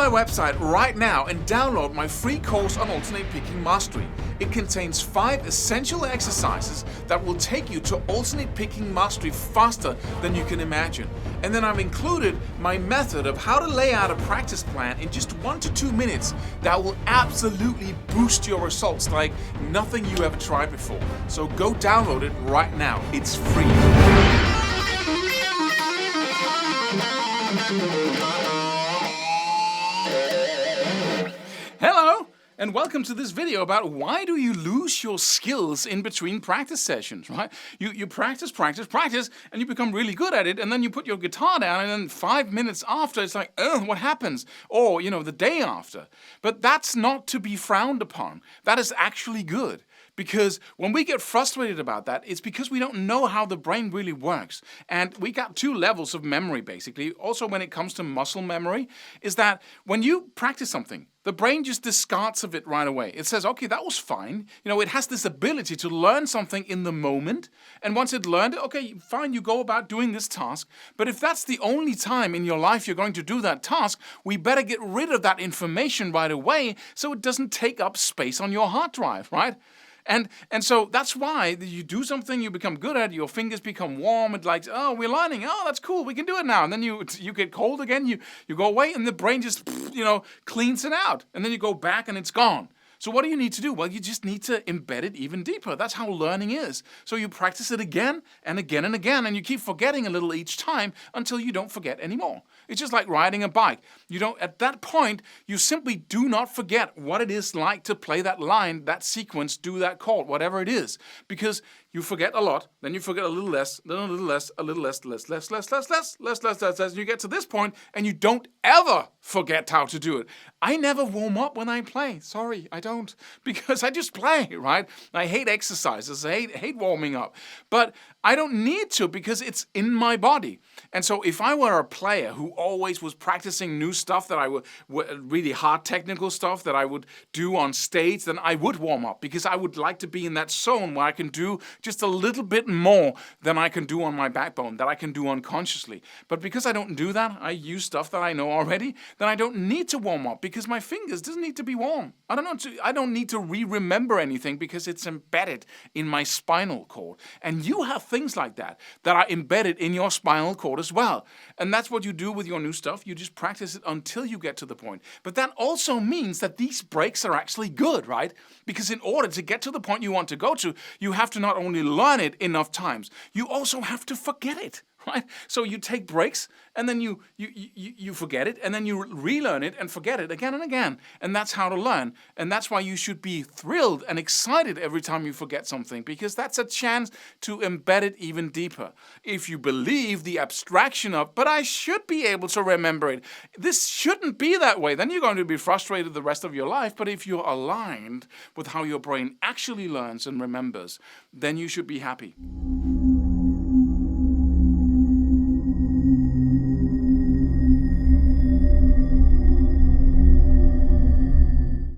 my website right now and download my free course on alternate picking mastery. It contains 5 essential exercises that will take you to alternate picking mastery faster than you can imagine. And then I've included my method of how to lay out a practice plan in just 1 to 2 minutes that will absolutely boost your results like nothing you ever tried before. So go download it right now. It's free. Hello, and welcome to this video about why do you lose your skills in between practice sessions, right? You practice, and you become really good at it, and then you put your guitar down, and then 5 minutes after, it's like, what happens? Or, the day after. But that's not to be frowned upon. That is actually good. Because when we get frustrated about that, it's because we don't know how the brain really works. And we got 2 levels of memory, basically. Also, when it comes to muscle memory, is that when you practice something, the brain just discards of it right away. It says, okay, that was fine. It has this ability to learn something in the moment. And once it learned it, okay, fine, you go about doing this task. But if that's the only time in your life you're going to do that task, we better get rid of that information right away so it doesn't take up space on your hard drive, right? And so that's why you do something, you become good at it, your fingers become warm, it's like, oh, we're learning, oh, that's cool, we can do it now. And then you get cold again, you go away, and the brain just, cleans it out. And then you go back and it's gone. So what do you need to do? Well, you just need to embed it even deeper. That's how learning is. So you practice it again and again and again, and you keep forgetting a little each time until you don't forget anymore. It's just like riding a bike. At that point, you simply do not forget what it is like to play that line, that sequence, do that chord, whatever it is. Because you forget a lot, then you forget a little less, then a little less, a little less, less. And you get to this point, and you don't ever forget how to do it. I never warm up when I play. Sorry, I don't. Because I just play, right? I hate exercises. I hate warming up. But I don't need to because it's in my body. And so if I were a player who always was practicing new stuff that I would really hard technical stuff that I would do on stage, then I would warm up because I would like to be in that zone where I can do just a little bit more than I can do on my backbone, that I can do unconsciously. But because I don't do that, I use stuff that I know already, then I don't need to warm up because my fingers doesn't need to be warm. I don't need to remember anything because it's embedded in my spinal cord. And you have things like that are embedded in your spinal cord as well. And that's what you do with your new stuff. You just practice it until you get to the point. But that also means that these breaks are actually good, right? Because in order to get to the point you want to go to, you have to not only learn it enough times, you also have to forget it. Right? So you take breaks and then you forget it and then you relearn it and forget it again and again. And that's how to learn. And that's why you should be thrilled and excited every time you forget something because that's a chance to embed it even deeper. If you believe the abstraction of, but I should be able to remember it. This shouldn't be that way. Then you're going to be frustrated the rest of your life. But if you're aligned with how your brain actually learns and remembers, then you should be happy.